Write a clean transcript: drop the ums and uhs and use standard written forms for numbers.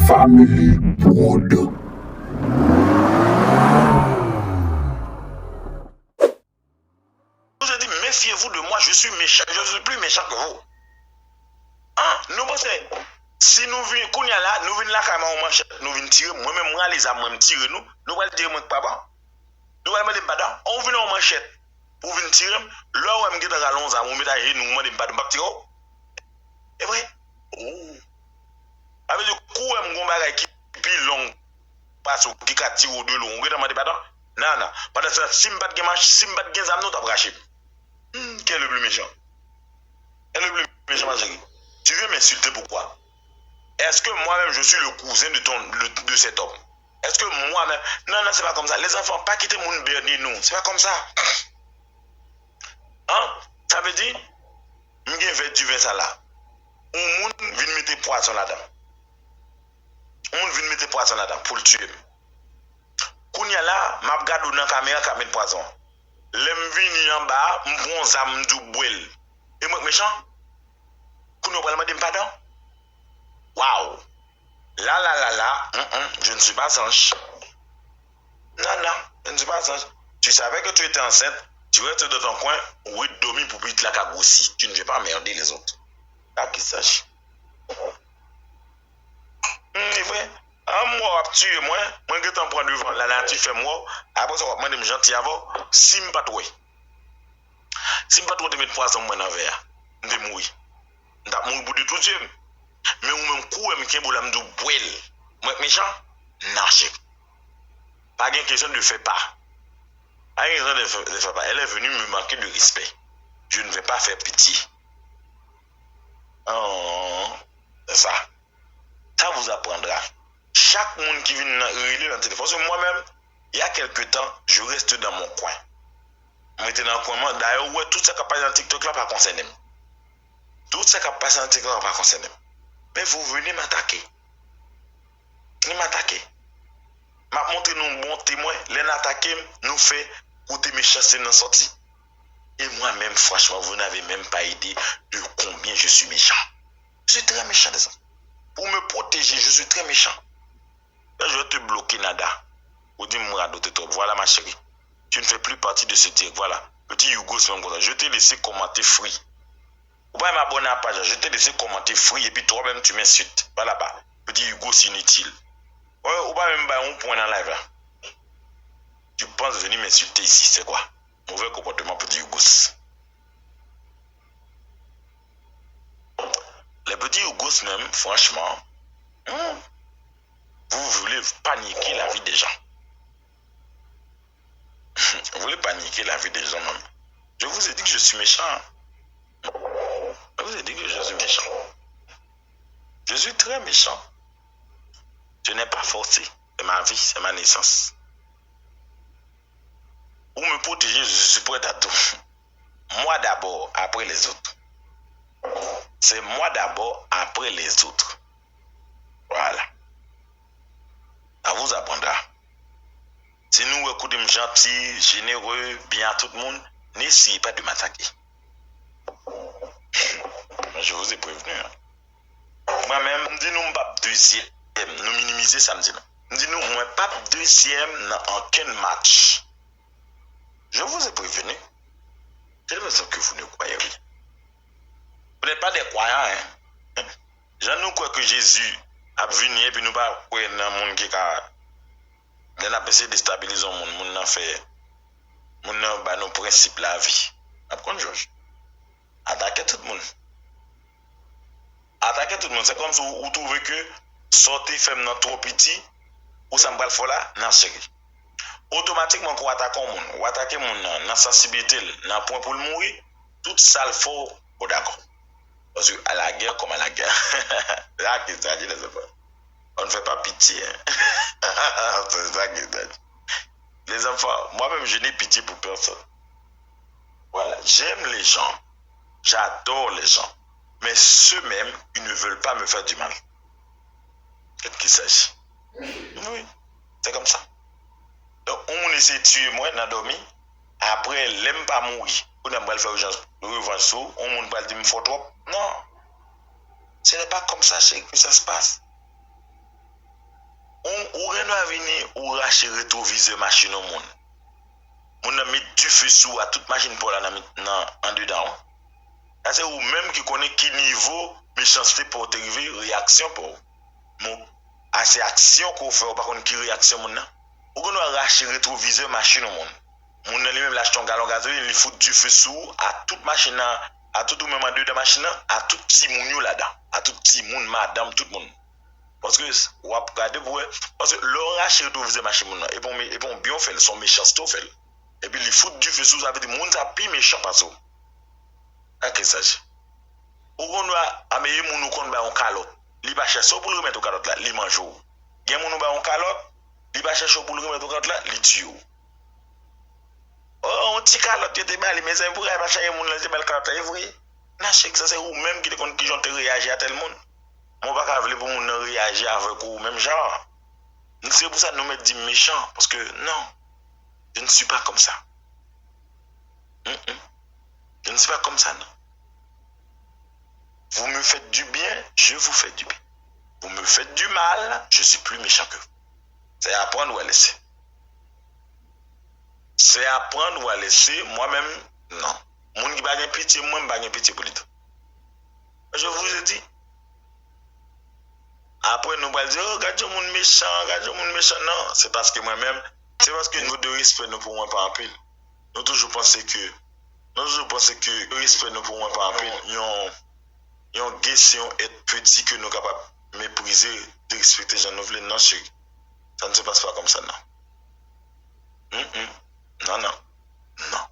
Family Pod. Je dis, méfiez-vous de moi, je suis méchant, je suis plus méchant que vous. Hein? Nous pensons, si nous venons, nous venons là, nous venons tirer, moi-même, moi, les âmes, tirer nous allons dire, moi, papa, nous allons dire, pardon, on vient en manchette, pour venir tirer, là où on me dit, allons, on met à nous, on dit, pardon, tirer. C'est vrai? Oh. Avec le coup, on me dit, qui plus long, passe au qui tire au de l'eau, on dit, pardon, non, pas de ça, si je ne pas de match, si je ne pas de gain, nous t'as braché. Quel est le plus méchant? Quel est le plus méchant, ma chérie? Tu veux m'insulter pourquoi? Est-ce que moi-même je suis le cousin de cet homme? Est-ce que moi-même... Non, c'est pas comme ça. Les enfants, pas quitter mon bernier, nous. C'est pas comme ça. Hein? Ça veut dire, je vais du vin ça là. On vient mettre poisson là-dedans. On vient mettre poisson là-dedans pour le tuer. Quand il y a là, je regarde dans la caméra qui met le poisson. L'aime venir en bas, je prends zam du bouel. Et moi, méchant? Quand on parle de pardon? Waouh! Là, je ne suis pas ange. Non, je ne suis pas ange. Tu savais que tu étais enceinte, tu restes dans ton coin, oui, dormir pour vite la cagoussi. Tu ne veux pas emmerder les autres. Là, qu'il s'agit. C'est vrai. Moi, tu es moi je t'en prends devant. La nature fait moi. Après, ça va demander de me gentil avant. Si je ne pas toi. Si je ne pas toi, de mettre poisson dans le verre. Je vais mourir. Je vais mourir pour de tout Dieu. Mais ou même coup, je vais me dire, bouel. Moi, méchant? Non, chef. Pas de question de faire pas. Pas de question de faire pas. Elle est venue me manquer de respect. Je ne vais pas faire pitié. Oh, c'est ça. Ça vous apprendra. Chaque monde qui vient relire dans le téléphone. Parce que moi-même, il y a quelques temps, je reste dans mon coin. Je suis dans le coin. D'ailleurs, ouais, tout ce qui passe dans TikTok là, pas concerné. Tout ce qui passe dans TikTok là, pas concerné. Mais vous venez m'attaquer. Vous m'attaquer. Je montre nous bon témoin. Les attaquer nous fait côté mes chasser dans sortie. Et moi-même, franchement, vous n'avez même pas idée de combien je suis méchant. Je suis très méchant, des enfants. Pour me protéger, je suis très méchant. Là, je vais te bloquer, Nada. Ou dis-moi, voilà ma chérie. Tu ne fais plus partie de ce direct. Voilà. Petit Hugo, c'est comme ça. Je t'ai laissé commenter free. Ou pas m'abonner à la page. Je t'ai laissé commenter free et puis toi-même, tu m'insultes. Pas là-bas. Petit Hugo, c'est inutile. Ouais, ou pas même un point dans live là. Tu penses venir m'insulter ici, c'est quoi? Mauvais comportement, petit Hugo. Les petits Hugo, même, franchement, vous voulez paniquer la vie des gens. Vous voulez paniquer la vie des gens, même. Je vous ai dit que je suis méchant. Je vous ai dit que je suis méchant. Je suis très méchant. Je n'ai pas forcé. C'est ma vie, c'est ma naissance. Pour me protéger, je suis prêt à tout. Moi d'abord, après les autres. C'est moi d'abord, après les autres. Voilà. Ça vous apprendra. Si nous écoutons gentil, généreux, bien à tout le monde, n'essayez pas de m'attaquer. Je vous ai prévenu. Moi-même, dis-nous pas deuxième. Nous minimiser samedi. Dis-nous, moi, pas deuxième dans aucun match. Je vous ai prévenu. J'ai l'impression que vous ne croyez rien. Vous n'êtes pas des croyants, hein. Je nous crois que Jésus a venu et puis nous pas croire dans le monde qui a. On a essayé de stabiliser le monde. On a fait. On a nos principes de la vie. Après, Georges. Attaquez tout le monde. Attaquez tout le monde. C'est comme si vous trouvez que sortir femme dans trop petit ou ça me va le faire là, non, chérie. Automatiquement, quand vous attaquez le monde, vous attaquez le monde dans la sensibilité, dans le point pour le mourir, tout ça le faut, d'accord. Parce que à la guerre comme à la guerre, là, qu'est-ce que les enfants? On ne fait pas pitié. Hein? C'est ça qui est. Les enfants, moi-même, je n'ai pitié pour personne. Voilà, j'aime les gens, j'adore les gens, mais ceux-mêmes, ils ne veulent pas me faire du mal. Qu'est-ce qu'il s'agit? Oui, c'est comme ça. Donc, on essaie de tuer moi, on a dormi. Après, l'aime pas mourir. On n'a pas le faire urgence. On ne va pas dire, il faut trop. Non. Ce n'est pas comme ça que ça se passe. nous venir ou racher rétroviseur machine au monde. Moun a mis du feu sous à toute machine pour la en dedans. C'est ou même qui connaît qui niveau méchanceté pour te arriver réaction pour mon assez action qu'on fait par contre qui réaction mon nan. Ou qu'on a racher rétroviseur machine au monde. Moun a lui-même lâche ton galon gasoline, il fout du feu sous à toute machine à tout même en dedans machine à tout petit moun là-dedans, à tout petit moun madame tout le monde. Parce que ou a regarder parce que l'orage rétroviseur machine mon et bon bien fait son méchanceté fait. Et puis les foot du feu sous ça veut dire moun ça pi méchant parce que à quel s'agit ou on doit améliorer moun kon ba on calotte li pas chercher pour le remettre au calotte là li mange ou gen moun ba on calotte li pas chercher pour le remettre au calotte là li tue ou oh on ti calotte te bali mais ça pour pas chercher moun là te bal calotte est vrai na chèque ça c'est ou même qui te kon qui jonte réagir à tel monde mon pas vle pour moun réagir avec ou même genre c'est pour ça nous mettre dit méchant parce que non. Je ne suis pas comme ça. Je ne suis pas comme ça, non. Vous me faites du bien, je vous fais du bien. Vous me faites du mal, je suis plus méchant que vous. C'est apprendre ou à laisser. C'est apprendre ou à laisser. Moi-même, non. Moun qui bague pitié, moi, je bague pitié pour lui. Je vous ai dit. Après, nous allons dire, oh, regarde le monde méchant, regarde le monde méchant. Non, c'est parce que moi-même, c'est parce que nous de respect nous pour moi pas en pile. Nous toujours penser que le respect nous pour moi pas en pile. Yon question être petit que nous capables de mépriser, de respecter les gens nous voulons. Non, ça ne se passe pas comme ça, non. Non, non, non.